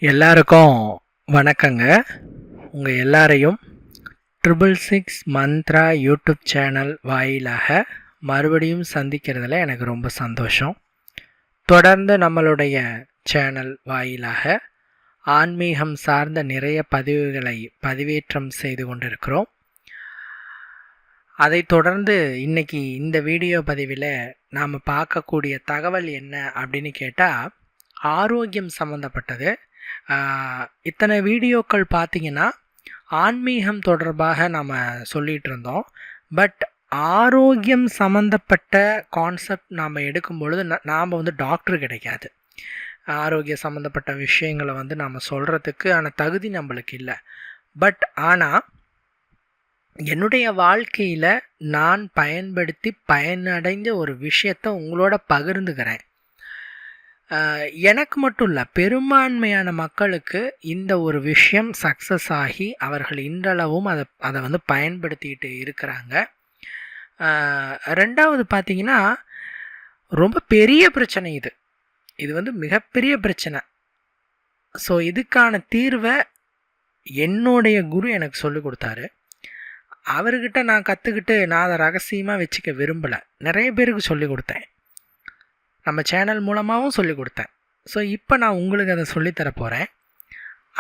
எல்லாருக்கும் வணக்கங்க. உங்கள் எல்லாரையும் 666 மந்த்ரா யூடியூப் சேனல் வாயிலாக மறுபடியும் சந்திக்கிறதுல எனக்கு ரொம்ப சந்தோஷம். தொடர்ந்து நம்மளுடைய சேனல் வாயிலாக ஆன்மீகம் சார்ந்த நிறைய பதிவுகளை பதிவேற்றம் செய்து கொண்டிருக்கிறோம். அதை தொடர்ந்து இன்னைக்கு இந்த வீடியோ பதிவில் நாம் பார்க்கக்கூடிய தகவல் என்ன அப்படின்னு கேட்டால், ஆரோக்கியம் சம்மந்தப்பட்டது. இத்தனை வீடியோக்கள் பார்த்திங்கன்னா ஆன்மீகம் தொடர்பாக நாம் சொல்லிகிட்டு இருந்தோம். பட் ஆரோக்கியம் சம்மந்தப்பட்ட கான்செப்ட் நாம் எடுக்கும் பொழுது நாம் டாக்டர் கிடைக்காது. ஆரோக்கிய சம்மந்தப்பட்ட விஷயங்களை நாம் சொல்கிறதுக்கு தகுதி நம்மளுக்கு இல்லை. பட் ஆனால் என்னுடைய வாழ்க்கையில் நான் பயன்படுத்தி பயனடைந்த ஒரு விஷயத்தை உங்களோட பகிர்ந்துக்கிறேன். எனக்கு மட்டும் இல்லை, பெரும்பான்மையான மக்களுக்கு இந்த ஒரு விஷயம் சக்ஸஸ் ஆகி அவர்கள் இன்றளவும் அதை பயன்படுத்திக்கிட்டு இருக்கிறாங்க. ரெண்டாவது பார்த்திங்கன்னா, ரொம்ப பெரிய பிரச்சனை இது மிகப்பெரிய பிரச்சனை. ஸோ இதுக்கான தீர்வை என்னுடைய குரு எனக்கு சொல்லிக் கொடுத்தாரு. அவர்கிட்ட நான் கற்றுக்கிட்டு நான் அதை ரகசியமாக வச்சுக்க விரும்பலை. நிறைய பேருக்கு சொல்லிக் கொடுத்தேன், நம்ம சேனல் மூலமாகவும் சொல்லிக் கொடுத்தேன். ஸோ இப்போ நான் உங்களுக்கு அதை சொல்லித்தர போகிறேன்.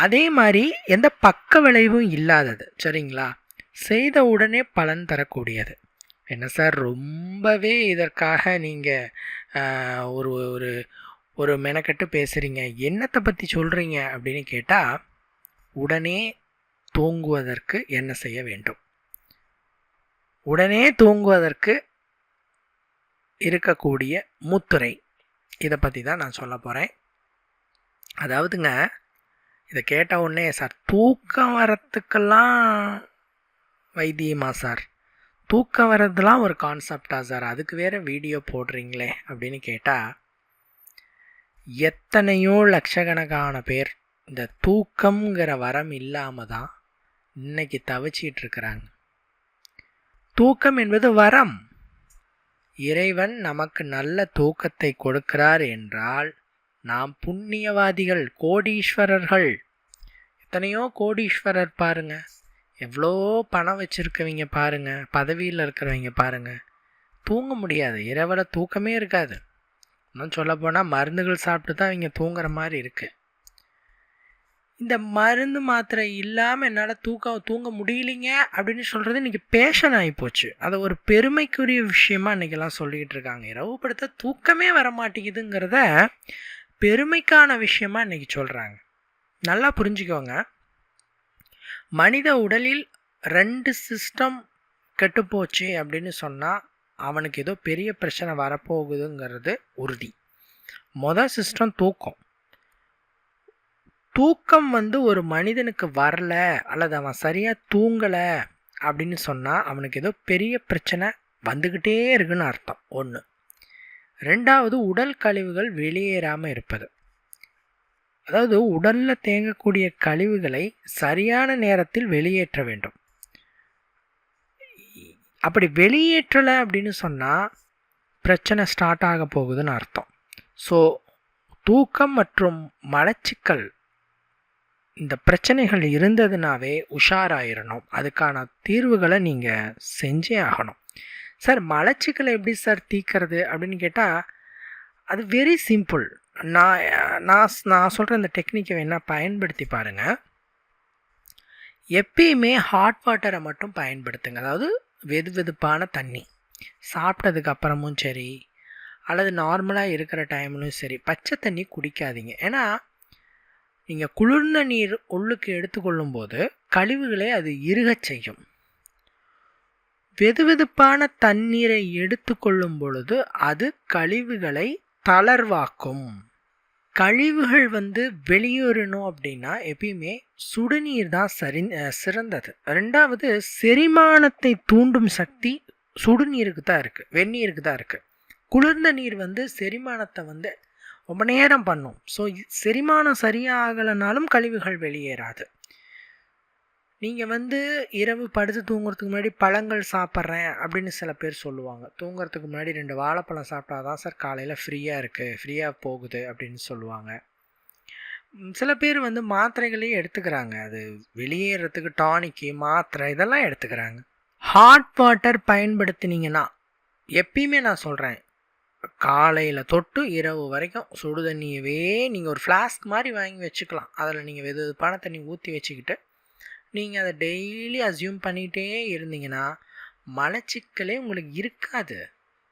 அதே மாதிரி எந்த பக்க விளைவும் இல்லாதது, சரிங்களா? செய்த உடனே பலன் தரக்கூடியது. என்ன சார், ரொம்பவே இதற்காக நீங்கள் ஒரு ஒரு ஒரு மெனக்கட்டு பேசுகிறீங்க, என்னத்தை பற்றி சொல்கிறீங்க அப்படின்னு கேட்டால், உடனே தூங்குவதற்கு என்ன செய்ய வேண்டும், உடனே தூங்குவதற்கு இருக்கக்கூடிய முத்துரை, இதை பற்றி தான் நான் சொல்ல போகிறேன். அதாவதுங்க, இதை கேட்ட உடனே, சார் தூக்கம் வரத்துக்கெல்லாம் வைத்தியமா சார், தூக்கம் வர்றதுலாம் ஒரு கான்செப்டா சார், அதுக்கு வேறு வீடியோ போடுறீங்களே அப்படின்னு கேட்டால், எத்தனையோ லட்சக்கணக்கான பேர் இந்த தூக்கம்ங்கிற வரம் இல்லாமல் தான் இன்னைக்கு தவிச்சிட்ருக்கிறாங்க. தூக்கம் என்பது வரம். இறைவன் நமக்கு நல்ல தூக்கத்தை கொடுக்கிறார் என்றால் நாம் புண்ணியவாதிகள், கோடீஸ்வரர்கள். எத்தனையோ கோடீஸ்வரர் பாருங்க, எவ்வளோ பணம் வச்சுருக்கவங்க பாருங்க, பதவியில் இருக்கிறவங்க பாருங்க, தூங்க முடியாது, இரவில் தூக்கமே இருக்காது. இன்னும் சொல்லப்போனால் மருந்துகள் சாப்பிட்டு தான் இவங்க தூங்குற மாதிரி இருக்குது. இந்த மருந்து மாத்திரை இல்லாமல் என்னால் தூங்க முடியலைங்க அப்படின்னு சொல்கிறது இன்றைக்கி பேஷன் ஆகிப்போச்சு. அதை ஒரு பெருமைக்குரிய விஷயமா இன்றைக்கெல்லாம் சொல்லிக்கிட்டு இருக்காங்க. இரவு படுத்த தூக்கமே வர மாட்டேங்குதுங்கிறத பெருமைக்கான விஷயமா இன்றைக்கி சொல்கிறாங்க. நல்லா புரிஞ்சுக்கோங்க, மனித உடலில் 2 சிஸ்டம் கெட்டுப்போச்சு அப்படின்னு சொன்னால் அவனுக்கு ஏதோ பெரிய பிரச்சனை வரப்போகுதுங்கிறது உறுதி. மொதல் சிஸ்டம் தூக்கம். தூக்கம் ஒரு மனிதனுக்கு வரல அல்லது அவன் சரியாக தூங்கலை அப்படின்னு சொன்னால் அவனுக்கு ஏதோ பெரிய பிரச்சனை வந்துக்கிட்டே இருக்குன்னு அர்த்தம். 1. 2வது, உடல் கழிவுகள் வெளியேறாமல் இருப்பது. அதாவது உடலில் தேங்கக்கூடிய கழிவுகளை சரியான நேரத்தில் வெளியேற்ற வேண்டும். அப்படி வெளியேற்றலை அப்படின்னு சொன்னால் பிரச்சனை ஸ்டார்ட் ஆக போகுதுன்னு அர்த்தம். ஸோ தூக்கம் மற்றும் மலச்சிக்கல், இந்த பிரச்சனைகள் இருந்ததுனாவே உஷாராயிடணும். அதுக்கான தீர்வுகளை நீங்கள் செஞ்சே ஆகணும். சார் மலச்சிக்கலை எப்படி சார் தீர்க்கிறது அப்படின்னு கேட்டால், அது வெரி சிம்பிள். நான் சொல்கிற இந்த டெக்னிக்கை வேணால் பயன்படுத்தி பாருங்கள். எப்பயுமே ஹாட் வாட்டரை மட்டும் பயன்படுத்துங்க. அதாவது வெதுவெதுப்பான தண்ணி சாப்பிட்டதுக்கு அப்புறமும் சரி, அல்லது நார்மலாக இருக்கிற டைம்லையும் சரி, பச்சை தண்ணி குடிக்காதீங்க. ஏன்னா நீங்கள் குளிர்ந்த நீர் உள்ளுக்கு எடுத்துக்கொள்ளும் போது கழிவுகளை அது இறுகச் செய்யும். வெதுவெதுப்பான தண்ணீரை எடுத்துக்கொள்ளும் பொழுது அது கழிவுகளை தளர்வாக்கும். கழிவுகள் வெளியேறணும் அப்படின்னா எப்பயுமே சுடுநீர் தான் சிறந்தது. 2வது, செரிமானத்தை தூண்டும் சக்தி சுடுநீருக்கு தான் இருக்குது, வெந்நீருக்கு தான் இருக்குது. குளிர்ந்த நீர் செரிமானத்தை ரொம்ப நேரம் பண்ணும். ஸோ செரிமானம் சரியாகலைனாலும் கழிவுகள் வெளியேறாது. நீங்கள் இரவு படுத்து தூங்குறதுக்கு முன்னாடி பழங்கள் சாப்பிட்றேன் அப்படின்னு சில பேர் சொல்லுவாங்க. தூங்குறதுக்கு முன்னாடி 2 வாழைப்பழம் சாப்பிட்டா தான் சார் காலையில் ஃப்ரீயாக போகுது அப்படின்னு சொல்லுவாங்க. சில பேர் வந்து மாத்திரைகளையே எடுத்துக்கிறாங்க. அது வெளியேறதுக்கு டானிக்கு, மாத்திரை இதெல்லாம் எடுத்துக்கிறாங்க. ஹாட் வாட்டர் பயன்படுத்தினீங்கன்னா, எப்பயுமே நான் சொல்கிறேன், காலையில் தொட்டு இரவு வரைக்கும் சுடு தண்ணியவே நீங்கள் ஒரு ஃப்ளாஸ்க் மாதிரி வாங்கி வச்சுக்கலாம். அதில் நீங்கள் வெது வெதுப்பான தண்ணி ஊற்றி வச்சுக்கிட்டு நீங்கள் அதை டெய்லி அஸ்யூம் பண்ணிகிட்டே இருந்தீங்கன்னா மலச்சிக்கலே உங்களுக்கு இருக்காது.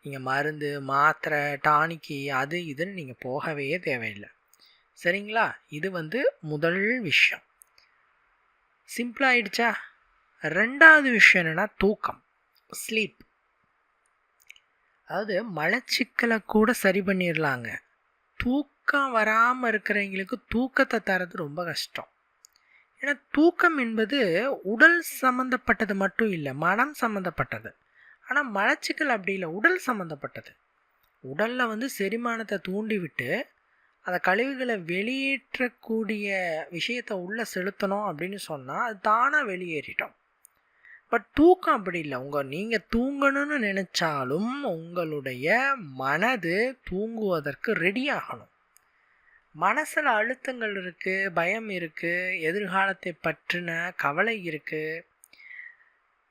நீங்கள் மருந்து, மாத்திரை, டானிக்கு அது இதுன்னு நீங்கள் போகவே தேவையில்லை. சரிங்களா? இது வந்து முதல் விஷயம். சிம்பிளாகிடுச்சா? ரெண்டாவது விஷயம் என்னென்னா தூக்கம், ஸ்லீப். அதாவது மலச்சிக்கலை கூட சரி பண்ணிடலாங்க. தூக்கம் வராமல் இருக்கிறவங்களுக்கு தூக்கத்தை தரது ரொம்ப கஷ்டம். ஏன்னா தூக்கம் என்பது உடல் சம்மந்தப்பட்டது மட்டும் இல்லை, மனம் சம்மந்தப்பட்டது. ஆனால் மலச்சிக்கல் அப்படி இல்லை, உடல் சம்மந்தப்பட்டது. உடலில் வந்து செரிமானத்தை தூண்டிவிட்டு அந்த கழிவுகளை வெளியேற்றக்கூடிய விஷயத்தை உள்ளே செலுத்தணும் அப்படின்னு சொன்னால் அது தானாக வெளியேறிட்டோம். பட் தூக்கம் அப்படி இல்லை. நீங்கள் தூங்கணும்னு நினச்சாலும் உங்களுடைய மனது தூங்குவதற்கு ரெடி ஆகணும். மனசில் அழுத்தங்கள் இருக்குது, பயம் இருக்குது, எதிர்காலத்தை பற்றின கவலை இருக்குது.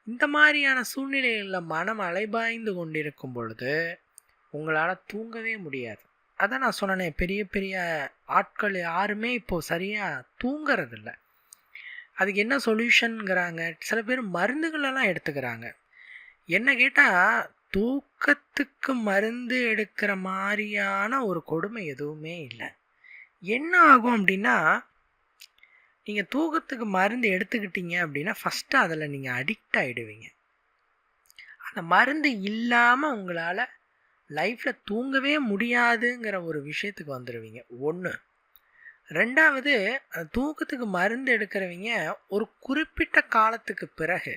இந்த மாதிரியான சூழ்நிலைகளில் மனம் அலைபாய்ந்து கொண்டிருக்கும் பொழுது உங்களால் தூங்கவே முடியாது. அதான் நான் சொன்னேனே, பெரிய பெரிய ஆட்கள் யாருமே இப்போது சரியாக தூங்கிறதில்ல. அதுக்கு என்ன சொல்யூஷனுங்கிறாங்க? சில பேர் மருந்துகளெல்லாம் எடுத்துக்கிறாங்க. என்ன கேட்டால் தூக்கத்துக்கு மருந்து எடுக்கிற மாதிரியான ஒரு கொடுமை எதுவுமே இல்லை. என்ன ஆகும் அப்படின்னா, நீங்கள் தூக்கத்துக்கு மருந்து எடுத்துக்கிட்டீங்க அப்படின்னா ஃபஸ்ட்டு அதில் நீங்கள் அடிக்ட் ஆகிடுவீங்க. அந்த மருந்து இல்லாமல் உங்களால் லைஃப்பில் தூங்கவே முடியாதுங்கிற ஒரு விஷயத்துக்கு வந்துடுவீங்க. ஒன்று. ரெண்டாவது, அந்த தூக்கத்துக்கு மருந்து எடுக்கிறவங்க ஒரு குறிப்பிட்ட காலத்துக்கு பிறகு,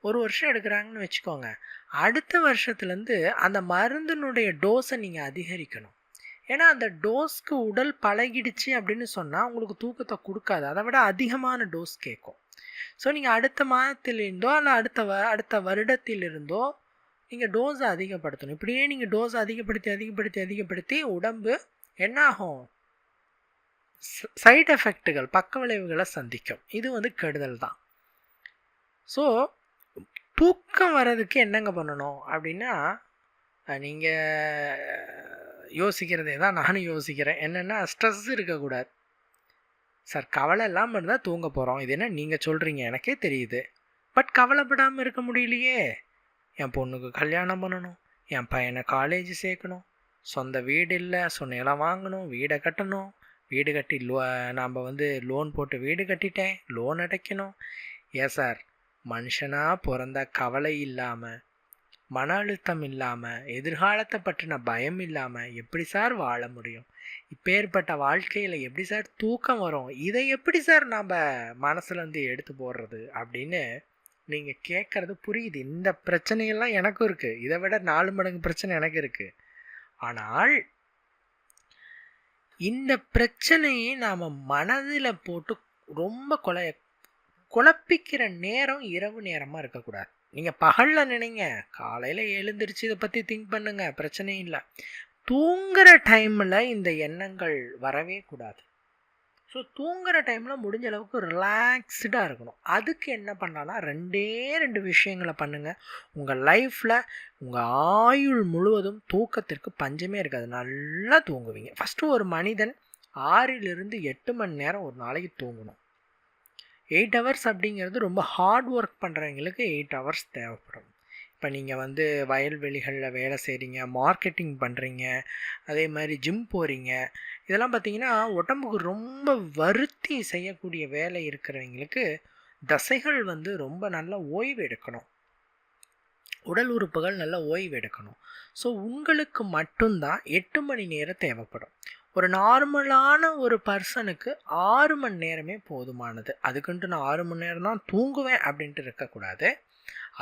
1 வருஷம் எடுக்கிறாங்கன்னு வச்சுக்கோங்க, அடுத்த வருஷத்துலேருந்து அந்த மருந்தினுடைய டோஸை நீங்கள் அதிகரிக்கணும். ஏன்னா அந்த டோஸ்க்கு உடல் பழகிடுச்சு அப்படின்னு சொன்னால் உங்களுக்கு தூக்கத்தை கொடுக்காது, அதை விட அதிகமான டோஸ் கேட்கும். ஸோ நீங்கள் அடுத்த மாதத்திலிருந்தோ இல்லை அடுத்த வருடத்திலிருந்தோ நீங்கள் டோஸை அதிகப்படுத்தணும். இப்படியே நீங்கள் டோஸை அதிகப்படுத்தி உடம்பு என்ன ஆகும்? சைடு எஃபெக்ட்டுகள், பக்க விளைவுகளை சந்திக்கும். இது வந்து கெடுதல் தான். ஸோ தூக்கம் வர்றதுக்கு என்னங்க பண்ணணும் அப்படின்னா, நீங்கள் யோசிக்கிறதே தான் நானும் யோசிக்கிறேன். என்னென்னா, ஸ்ட்ரெஸ் இருக்கக்கூடாது. சார் கவலை இல்லாமல் இருந்தால் தூங்க போகிறோம், இது என்ன நீங்கள் சொல்கிறீங்க, எனக்கே தெரியுது. பட் கவலைப்படாமல் இருக்க முடியலையே. என் பொண்ணுக்கு கல்யாணம் பண்ணணும், என் பையனை காலேஜ் சேர்க்கணும், சொந்த வீடு இல்லை, நிலம் வாங்கணும், வீடை கட்டணும், வீடு கட்டி நாம் வந்து லோன் போட்டு வீடு கட்டிட்டேன், லோன் அடைக்கணும். ஏன் சார், மனுஷனாக பிறந்த கவலை இல்லாமல், மன அழுத்தம் இல்லாமல், எதிர்காலத்தை பற்றின பயம் இல்லாமல் எப்படி சார் வாழ முடியும்? இப்பேற்பட்ட வாழ்க்கையில் எப்படி சார் தூக்கம் வரும்? இதை எப்படி சார் நாம் மனசுலேருந்து எடுத்து போடுறது அப்படின்னு நீங்கள் கேட்குறது புரியுது. இந்த பிரச்சனையெல்லாம் எனக்கும் இருக்குது, இதை விட 4 மடங்கு பிரச்சனை எனக்கு இருக்குது. ஆனால் இந்த பிரச்சனையை நாம் மனதில் போட்டு ரொம்ப குழப்பிக்கிற நேரம் இரவு நேரமாக இருக்கக்கூடாது. நீங்கள் பகலில் நினைங்க, காலையில் எழுந்திரிச்சு இதை பற்றி திங்க் பண்ணுங்க, பிரச்சனை இல்லை. தூங்குகிற டைமில் இந்த எண்ணங்கள் வரவே கூடாது. ஸோ தூங்குகிற டைமில் முடிஞ்ச அளவுக்கு ரிலாக்ஸ்டாக இருக்கணும். அதுக்கு என்ன பண்ணலான்னா 2 விஷயங்களை பண்ணுங்கள். உங்கள் லைஃப்பில் உங்கள் ஆயுள் முழுவதும் தூக்கத்திற்கு பஞ்சமே இருக்காது, நல்லா தூங்குவீங்க. ஃபஸ்ட்டு ஒரு மனிதன் 6 to 8 மணி நேரம் ஒரு நாளைக்கு தூங்கணும். 8 hours அப்படிங்கிறது ரொம்ப ஹார்ட் ஒர்க் பண்ணுறவங்களுக்கு 8 hours தேவைப்படும். இப்போ நீங்கள் வந்து வயல்வெளிகளில் வேலை செய்கிறீங்க, மார்க்கெட்டிங் பண்ணுறீங்க, அதே மாதிரி ஜிம் போகிறீங்க, இதெல்லாம் பார்த்திங்கன்னா உடம்புக்கு ரொம்ப வருத்தி செய்யக்கூடிய வேலை இருக்கிறவங்களுக்கு தசைகள் வந்து ரொம்ப நல்லா ஓய்வு எடுக்கணும், உடல் உறுப்புகள் நல்லா ஓய்வு எடுக்கணும். ஸோ உங்களுக்கு மட்டும்தான் 8 மணி நேரம் தேவைப்படும். ஒரு நார்மலான ஒரு பர்சனுக்கு 6 மணி நேரமே போதுமானது. அதுக்குன்ட்டு நான் 6 மணி நேரம் தான் தூங்குவேன் அப்படின்ட்டு இருக்கக்கூடாது.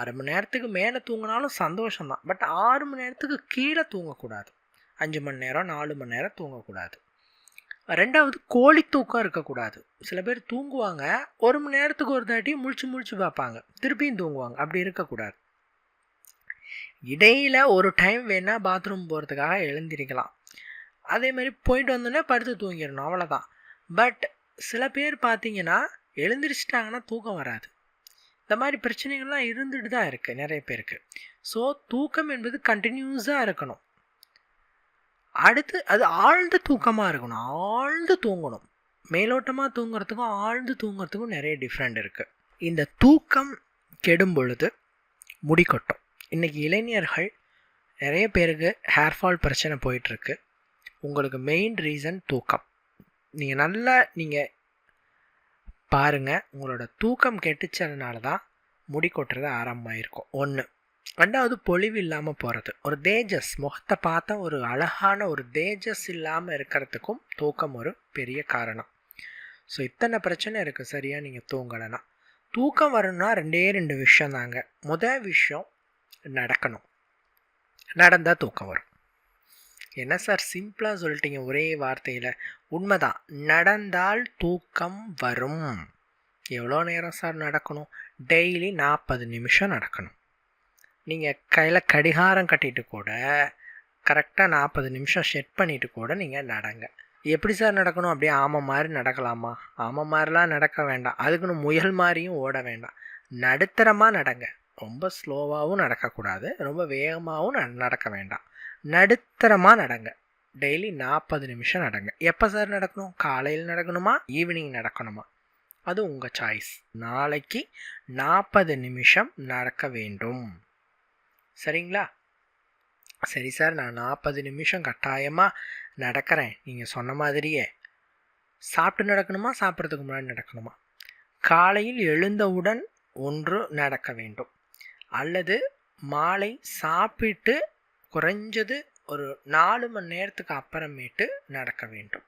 6 மணி நேரத்துக்கு மேலே தூங்கினாலும் சந்தோஷம்தான். பட் 6 மணி நேரத்துக்கு கீழே தூங்கக்கூடாது. 5 மணி நேரம் 4 மணி நேரம் தூங்கக்கூடாது. ரெண்டாவது, கோழி தூக்கம் இருக்கக்கூடாது. சில பேர் தூங்குவாங்க, 1 மணி நேரத்துக்கு ஒரு தாட்டி முழிச்சு பார்ப்பாங்க, திருப்பியும் தூங்குவாங்க. அப்படி இருக்கக்கூடாது. இடையில் ஒரு டைம் வேணால் பாத்ரூம் போகிறதுக்காக எழுந்திருக்கலாம். அதே மாதிரி போயிட்டு வந்தோடனே படுத்து தூங்கிடணும், அவ்வளோதான். பட் சில பேர் பார்த்தீங்கன்னா எழுந்திரிச்சிட்டாங்கன்னா தூக்கம் வராது. இந்த மாதிரி பிரச்சனைகள்லாம் இருந்துட்டு தான் இருக்குது நிறைய பேருக்கு. ஸோ தூக்கம் என்பது கண்டினியூஸாக இருக்கணும். அடுத்து அது ஆழ்ந்த தூக்கமாக இருக்கணும். ஆழ்ந்து தூங்கணும். மேலோட்டமாக தூங்குறதுக்கும் ஆழ்ந்து தூங்குறதுக்கும் நிறைய டிஃப்ரெண்ட் இருக்குது. இந்த தூக்கம் கெடும் பொழுது முடி கொட்டும். இன்றைக்கி இளைஞர்கள் நிறைய பேருக்கு ஹேர்ஃபால் பிரச்சனை போயிட்டுருக்கு. உங்களுக்கு மெயின் ரீசன் தூக்கம். நீங்கள் பாருங்கள், உங்களோட தூக்கம் கெட்டுச்சதுனால தான் முடி கொட்டுறது ஆரம்பமாயிருக்கும். ஒன்று. ரெண்டாவது, பொலிவு இல்லாமல் போகிறது. ஒரு தேஜஸ், முகத்தை பார்த்தா ஒரு அழகான ஒரு தேஜஸ் இல்லாமல் இருக்கிறதுக்கும் தூக்கம் ஒரு பெரிய காரணம். ஸோ இத்தனை பிரச்சனை இருக்குது சரியாக நீங்கள் தூங்கலைன்னா. தூக்கம் வரணும்னா ரெண்டு விஷயம் தாங்க. முதல் விஷயம், நடக்கணும். நடந்தால் தூக்கம் வரும். என்ன சார் சிம்பிளாக சொல்லிட்டீங்க ஒரே வார்த்தையில்? உண்மைதான், நடந்தால் தூக்கம் வரும். எவ்வளோ நேரம் சார் நடக்கணும்? டெய்லி 40 நிமிஷம் நடக்கணும். நீங்கள் கையில் கடிகாரம் கட்டிட்டு கூட கரெக்டாக 40 நிமிஷம் செட் பண்ணிவிட்டு கூட நீங்கள் நடங்க. எப்படி சார் நடக்கணும்? அப்படியே ஆமை மாதிரி நடக்கலாமா? ஆமை மாதிரிலாம் நடக்க வேண்டாம். அதுக்குன்னு முயல் மாதிரியும் ஓட வேண்டாம். நடுத்தரமாக நடங்க. ரொம்ப ஸ்லோவாகவும் நடக்கக்கூடாது, ரொம்ப வேகமாகவும் நடக்க வேண்டாம். நடுத்தரமாக நடங்க. டெய்லி 40 நிமிஷம் நடங்க. எப்போ சார் நடக்கணும்? காலையில் நடக்கணுமா, ஈவினிங் நடக்கணுமா? அது உங்கள் சாய்ஸ். நாளைக்கு 40 நிமிஷம் நடக்க வேண்டும். சரிங்களா? சரி சார், நான் 40 நிமிஷம் கட்டாயமாக நடக்கிறேன் நீங்கள் சொன்ன மாதிரியே. சாப்பிட்டு நடக்கணுமா, சாப்பிட்றதுக்கு முன்னாடி நடக்கணுமா? காலையில் எழுந்தவுடன் ஒன்று நடக்க வேண்டும், அல்லது மாலை சாப்பிட்டு குறைஞ்சது ஒரு 4 மணி நேரத்துக்கு அப்புறமேட்டு நடக்க வேண்டும்.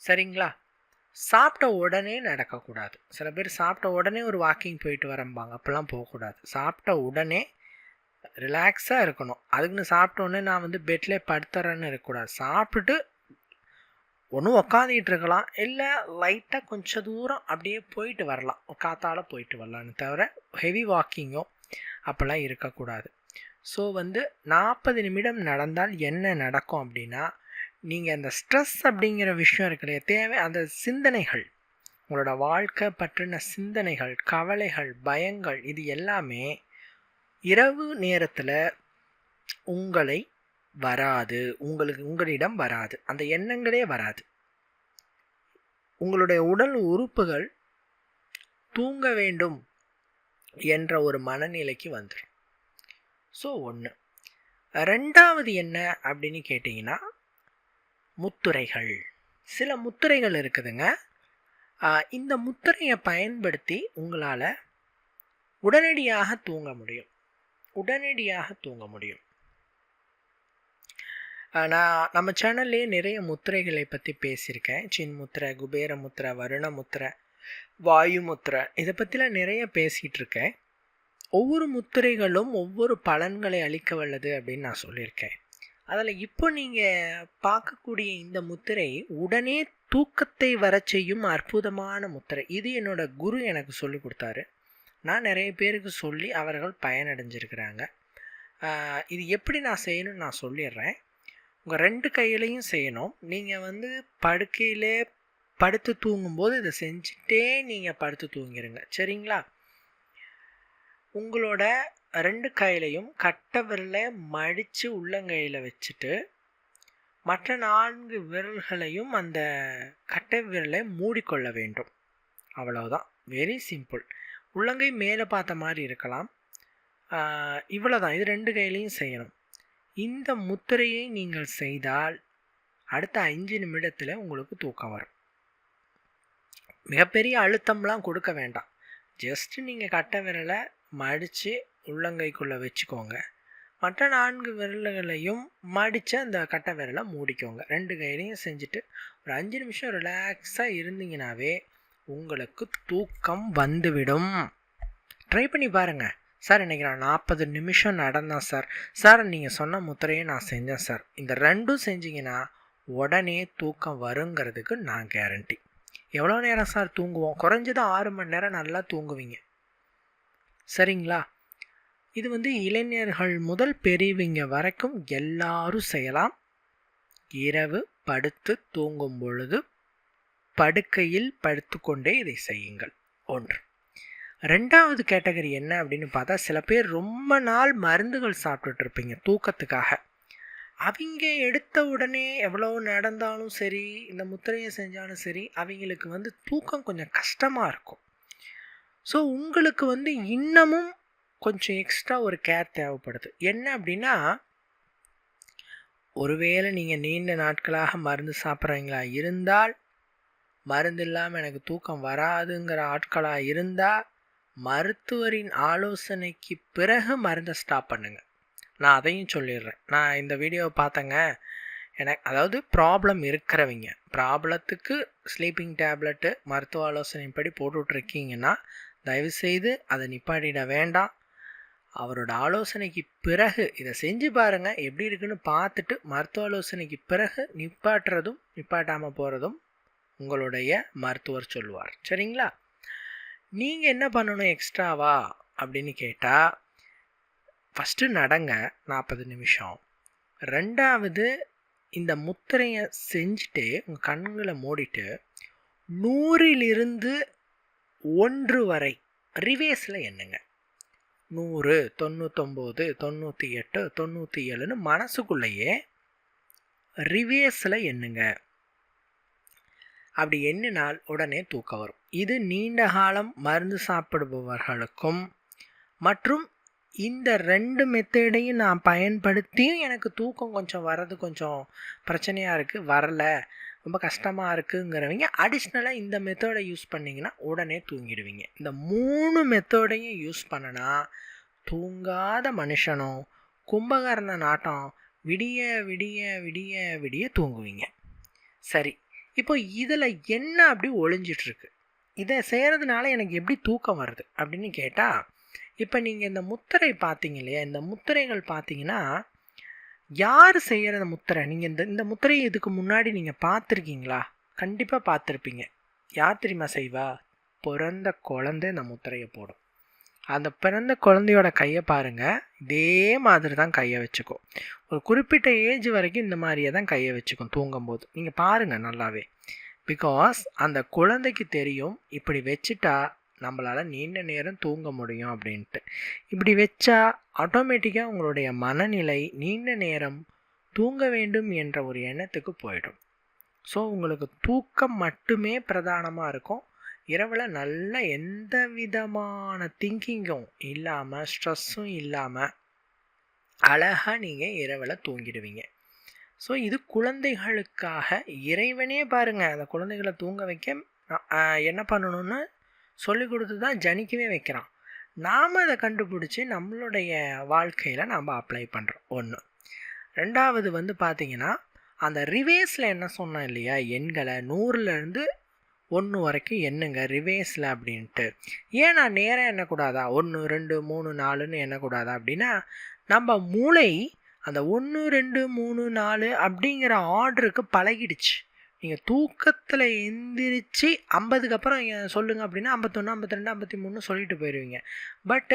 சரிங்களா? சாப்பிட்ட உடனே நடக்கக்கூடாது. சில பேர் சாப்பிட்ட உடனே ஒரு வாக்கிங் போயிட்டு வரம்பாங்க. அப்போல்லாம் போகக்கூடாது. சாப்பிட்ட உடனே ரிலாக்ஸாக இருக்கணும். அதுக்குன்னு சாப்பிட்ட உடனே நான் பெட்லேயே படுத்துறேன்னு இருக்கக்கூடாது. சாப்பிட்டுட்டு ஒன்றும் உக்காந்துக்கிட்டு இருக்கலாம், இல்லை லைட்டாக கொஞ்சம் தூரம் அப்படியே போயிட்டு வரலாம், காத்தால் போயிட்டு வரலான்னு தவிர ஹெவி வாக்கிங்கோ அப்போல்லாம் இருக்கக்கூடாது. ஸோ 40 நிமிடம் நடந்தால் என்ன நடக்கும் அப்படின்னா, நீங்கள் அந்த ஸ்ட்ரெஸ் அப்படிங்கிற விஷயம் இருக்கு இல்லையா, தேவை அந்த சிந்தனைகள், உங்களோட வாழ்க்கை பற்றின சிந்தனைகள், கவலைகள், பயங்கள், இது எல்லாமே இரவு நேரத்தில் உங்களிடம் வராது. அந்த எண்ணங்களே வராது. உங்களுடைய உடல் உறுப்புகள் தூங்க வேண்டும் என்ற ஒரு மனநிலைக்கு வந்துடும். ஸோ ஒன்று. ரெண்டாவது என்ன அப்படின்னு கேட்டிங்கன்னா, முத்துரைகள். சில முத்துரைகள் இருக்குதுங்க. இந்த முத்துரையை பயன்படுத்தி உங்களால் உடனடியாக தூங்க முடியும். நான் நம்ம சேனல்லே நிறைய முத்திரைகளை பற்றி பேசியிருக்கேன். சின் முத்திரை, குபேர முத்திரை, வருண முத்திரை, வாயு முத்திரை, இதை பற்றிலாம் நிறைய பேசிகிட்டு இருக்கேன். ஒவ்வொரு முத்திரைகளும் ஒவ்வொரு பலன்களை அளிக்க வல்லது அப்படின்னு நான் சொல்லியிருக்கேன். அதில் இப்போ நீங்கள் பார்க்கக்கூடிய இந்த முத்திரை உடனே தூக்கத்தை வர செய்யும் அற்புதமான முத்திரை. இது என்னோட குரு எனக்கு சொல்லி கொடுத்தாரு. நான் நிறைய பேருக்கு சொல்லி அவர்கள் பயனடைஞ்சிருக்கிறாங்க. இது எப்படி நான் செய்யணும்னு நான் சொல்லிடுறேன். உங்கள் 2 கையிலையும் செய்யணும். நீங்கள் படுக்கையிலே படுத்து தூங்கும்போது இதை செஞ்சுட்டே நீங்கள் படுத்து தூங்கிடுங்க. சரிங்களா? உங்களோட 2 கையிலையும் கட்டை விரலை மடித்து உள்ளங்கையில் வச்சுட்டு மற்ற 4 விரல்களையும் அந்த கட்டை விரலை மூடிக்கொள்ள வேண்டும். அவ்வளவுதான். Very simple. உள்ளங்கை மேலே பார்த்த மாதிரி இருக்கலாம். இவ்வளோதான். இது 2 கையிலையும் செய்யணும். இந்த முத்திரையை நீங்கள் செய்தால் அடுத்த 5 நிமிடத்தில் உங்களுக்கு தூக்கம் வரும். மிகப்பெரிய அழுத்தம்லாம் கொடுக்க வேண்டாம். ஜஸ்ட்டு நீங்கள் கட்டை விரலை மடித்து உள்ளங்கைக்குள்ளே வச்சுக்கோங்க. மற்ற 4 விரல்களையும் மடித்து அந்த கட்டை விரலை மூடிக்கோங்க. 2 கையிலையும் செஞ்சுட்டு ஒரு 5 நிமிஷம் ரிலாக்ஸாக இருந்தீங்கன்னாவே உங்களுக்கு தூக்கம் வந்துவிடும். ட்ரை பண்ணி பாருங்கள். சார் இன்றைக்கி நான் 40 நிமிஷம் நடந்தேன் சார் நீங்கள் சொன்ன முத்திரையை நான் செஞ்சேன் சார். இந்த 2ம் செஞ்சிங்கன்னா உடனே தூக்கம் வருங்கிறதுக்கு நான் கேரண்டி. எவ்வளோ நேரம் சார் தூங்குவோம்? குறைஞ்சது 6 மணி நேரம் நல்லா தூங்குவீங்க. சரிங்களா? இது இளைஞர்கள் முதல் பெரியவங்க வரைக்கும் எல்லாரும் செய்யலாம். இரவு படுத்து தூங்கும் பொழுது படுக்கையில் படுத்துக்கொண்டே இதை செய்யுங்கள். 1. 2வது கேட்டகரி என்ன அப்படின்னு பார்த்தா, சில பேர் ரொம்ப நாள் மருந்துகள் சாப்பிட்டுட்டு இருப்பீங்க தூக்கத்துக்காக. அவங்க எடுத்த உடனே எவ்வளோ நடந்தாலும் சரி, இந்த முத்திரையை செஞ்சாலும் சரி, அவங்களுக்கு தூக்கம் கொஞ்சம் கஷ்டமாக இருக்கும். ஸோ உங்களுக்கு இன்னமும் கொஞ்சம் எக்ஸ்ட்ரா ஒரு கேர் தேவைப்படுது. என்ன அப்படின்னா, ஒருவேளை நீங்கள் நீண்ட நாட்களாக மருந்து சாப்பிட்றீங்களா இருந்தால், மருந்து இல்லாமல் எனக்கு தூக்கம் வராதுங்கிற ஆட்களாக இருந்தால், மருத்துவரின் ஆலோசனைக்கு பிறகு மருந்தை ஸ்டாப் பண்ணுங்கள். நான் அதையும் சொல்லிடுறேன். நான் இந்த வீடியோவை பார்த்தேங்க, அதாவது ப்ராப்ளம் இருக்கிறவங்க, ப்ராப்ளத்துக்கு ஸ்லீப்பிங் டேப்லெட்டு மருத்துவ ஆலோசனைப்படி போட்டுட்ருக்கீங்கன்னா தயவுசெய்து அதை நிப்பாட்டிட வேண்டாம். அவரோட ஆலோசனைக்கு பிறகு இதை செஞ்சு பாருங்கள், எப்படி இருக்குன்னு பார்த்துட்டு மருத்துவ ஆலோசனைக்கு பிறகு நிப்பாட்டுறதும் நிப்பாட்டாமல் போகிறதும் உங்களுடைய மருத்துவர் சொல்லுவார். சரிங்களா? நீங்கள் என்ன பண்ணணும் எக்ஸ்ட்ராவா அப்படின்னு கேட்டால், ஃபஸ்ட்டு நடங்க 40 நிமிஷம். 2வது இந்த முத்திரையை செஞ்சுட்டு உங்கள் கண்களை மூடிட்டு 100லிருந்து 1 வரை ரிவேஸில் எண்ணுங்க. 100, 99, 98, 97ன்னு மனசுக்குள்ளேயே ரிவேஸில் எண்ணுங்க. அப்படி எண்ணினால் உடனே தூக்கம் வரும். இது நீண்ட காலம் மருந்து சாப்பிடுபவர்களுக்கும் மற்றும் இந்த 2 மெத்தடையும் நான் பயன்படுத்தியும் எனக்கு தூக்கம் கொஞ்சம் வர்றது கொஞ்சம் பிரச்சனையாக இருக்குது, வரல, ரொம்ப கஷ்டமாக இருக்குங்கிறவங்க அடிஷ்னலாக இந்த மெத்தடை யூஸ் பண்ணிங்கன்னா உடனே தூங்கிடுவீங்க. இந்த 3 மெத்தடையும் யூஸ் பண்ணினா தூங்காத மனுஷனும் கும்பகர்ண நாட்டம் விடிய விடிய விடிய விடிய தூங்குவீங்க. சரி, இப்போ இதில் என்ன அப்படி ஒளிஞ்சிட்ருக்கு, இதை செய்கிறதுனால எனக்கு எப்படி தூக்கம் வருது அப்படின்னு கேட்டால், இப்போ நீங்கள் இந்த முத்திரை பார்த்தீங்க இல்லையா, இந்த முத்திரைகள் பார்த்தீங்கன்னா யார் செய்கிற முத்திரை, நீங்கள் இந்த முத்திரையை இதுக்கு முன்னாடி நீங்கள் பார்த்துருக்கீங்களா? கண்டிப்பாக பார்த்துருப்பீங்க. யார் தெரியுமா செய்வா? பிறந்த குழந்தை இந்த முத்திரையை போடும். அந்த பிறந்த குழந்தையோட கையை பாருங்கள், இதே மாதிரி தான் கையை வச்சுக்கும். ஒரு குறிப்பிட்ட ஏஜ் வரைக்கும் இந்த மாதிரியே தான் கையை வச்சுக்கும் தூங்கும்போது. நீங்கள் பாருங்கள் நல்லாவே. பிகாஸ் அந்த குழந்தைக்கு தெரியும் இப்படி வச்சுட்டா நம்மளால் நீண்ட நேரம் தூங்க முடியும் அப்படின்ட்டு. இப்படி வச்சா ஆட்டோமேட்டிக்காக உங்களுடைய மனநிலை நீண்ட நேரம் தூங்க வேண்டும் என்ற ஒரு எண்ணத்துக்கு போயிடும். ஸோ உங்களுக்கு தூக்கம் மட்டுமே பிரதானமாக இருக்கும். இரவில் நல்ல எந்த விதமான திங்கிங்கும் இல்லாமல், ஸ்ட்ரெஸ்ஸும் இல்லாமல் அழகாக நீங்கள் இரவில் தூங்கிடுவீங்க. ஸோ இது குழந்தைகளுக்காக இறைவனே பாருங்கள், அந்த குழந்தைகளை தூங்க வைக்க என்ன பண்ணணும்னு சொல்லி கொடுத்து தான் ஜனிக்கவே வைக்கிறான். நாம் அதை கண்டுபிடிச்சி நம்மளுடைய வாழ்க்கையில் நாம் அப்ளை பண்ணுறோம். 1. 2வது பார்த்திங்கன்னா, அந்த ரிவேஸில் என்ன சொன்னோம் இல்லையா, எண்களை 100லேருந்து 1 வரைக்கும் எண்ணுங்க ரிவேஸில் அப்படின்ட்டு. ஏன் நான் நேரம் எண்ணக்கூடாதா? 1, 2, 3, 4ன்னு எண்ணக்கூடாதா அப்படின்னா, நம்ம மூளை அந்த 1, 2, 3, 4 அப்படிங்கிற ஆர்டருக்கு பழகிடுச்சு. நீங்கள் தூக்கத்தில் எந்திரிச்சு 50க்கு அப்புறம் சொல்லுங்கள் அப்படின்னா 51, 52, 53 சொல்லிட்டு போயிடுவீங்க. பட்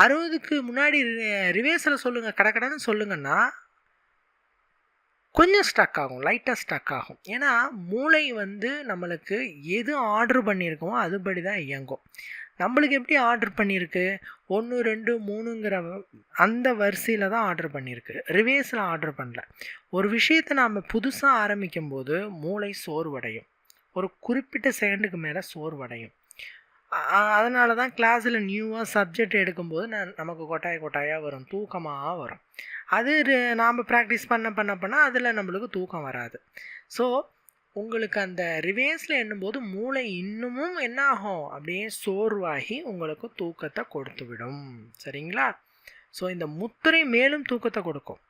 60க்கு முன்னாடி ரிவேஸில் சொல்லுங்கள், கடன்னு சொல்லுங்கன்னா கொஞ்சம் ஸ்டக் ஆகும், லைட்டாக ஸ்டக் ஆகும். ஏன்னா மூளை நம்மளுக்கு எது ஆர்டர் பண்ணியிருக்கோமோ அதுபடி தான் இயங்கும். நம்மளுக்கு எப்படி ஆர்டர் பண்ணியிருக்கு? 1, 2, 3ங்கிற அந்த வரிசையில் தான் ஆர்டர் பண்ணியிருக்கு, ரிவேஸில் ஆர்டர் பண்ணல. ஒரு விஷயத்தை நாம் புதுசாக ஆரம்பிக்கும் போது மூளை சோர்வடையும், ஒரு குறிப்பிட்ட செகண்டுக்கு மேலே சோர்வடையும். அதனால தான் கிளாஸில் நியூவாக சப்ஜெக்ட் எடுக்கும்போது நமக்கு கொட்டாயாக வரும், தூக்கமாக வரும். அது நாம் ப்ராக்டிஸ் பண்ண அதில் நம்மளுக்கு தூக்கம் வராது. ஸோ உங்களுக்கு அந்த ரிவேஸில் எண்ணும்போது மூளை இன்னமும் என்ன ஆகும், அப்படியே சோர்வாகி உங்களுக்கு தூக்கத்தை கொடுத்து விடும். சரிங்களா? ஸோ இந்த முத்திரை மேலும் தூக்கத்தை கொடுக்கும்.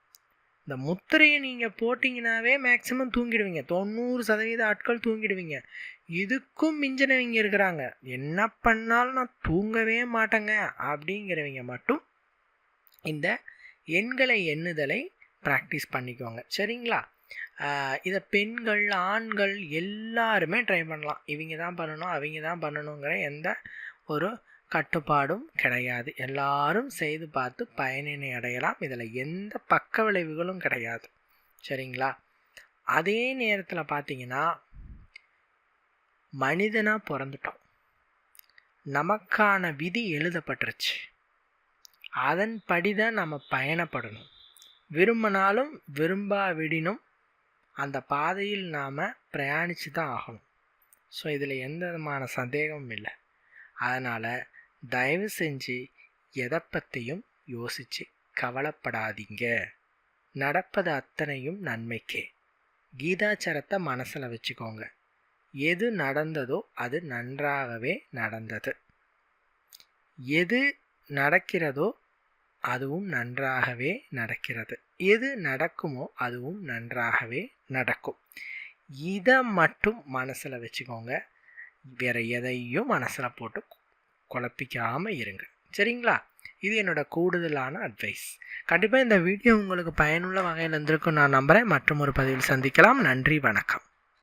இந்த முத்திரையை நீங்கள் போட்டிங்கனாவே மேக்ஸிமம் தூங்கிடுவீங்க. 90% ஆட்கள் தூங்கிடுவீங்க. இதுக்கும் மிஞ்சினவங்க இருக்கிறாங்க, என்ன பண்ணாலும் நான் தூங்கவே மாட்டேங்க அப்படிங்கிறவங்க மட்டும் இந்த எண்களை எண்ணுதலை ப்ராக்டிஸ் பண்ணிக்கோங்க. சரிங்களா? இதை பெண்கள் ஆண்கள் எல்லாருமே ட்ரை பண்ணலாம். இவங்க தான் பண்ணணும் அவங்க தான் பண்ணணுங்கிற எந்த ஒரு கட்டுப்பாடும் கிடையாது. எல்லாரும் செய்து பார்த்து பயனினை அடையலாம். இதில் எந்த பக்க விளைவுகளும் கிடையாது. சரிங்களா? அதே நேரத்தில் பார்த்தீங்கன்னா மனிதனாக பிறந்துட்டோம், நமக்கான விதி எழுதப்பட்டுருச்சு, அதன்படி தான் நம்ம பயணப்படணும். விரும்பினாலும் விரும்பாவிடினும் அந்த பாதையில் நாம் பிரயாணித்து தான் ஆகணும். ஸோ இதில் எந்த விதமான சந்தேகமும் இல்லை. அதனால் தயவு செஞ்சு எதை பற்றியும் யோசித்து கவலைப்படாதீங்க. நடப்பது அத்தனையும் நன்மைக்கே. கீதாச்சரத்தை மனசில் வச்சுக்கோங்க. எது நடந்ததோ அது நன்றாகவே நடந்தது. எது நடக்கிறதோ அதுவும் நன்றாகவே நடக்கிறது. எது நடக்குமோ அதுவும் நன்றாகவே நடக்கும். இதை மட்டும் மனசில் வச்சுக்கோங்க. வேறு எதையும் மனசில் போட்டு குழப்பிக்காமல் இருங்க. சரிங்களா? இது என்னோடய கூடுதலான அட்வைஸ். கண்டிப்பாக இந்த வீடியோ உங்களுக்கு பயனுள்ள வகையில் இருந்திருக்கும் நான் நம்புகிறேன். மற்றும் ஒரு பதிவில் சந்திக்கலாம். நன்றி, வணக்கம்.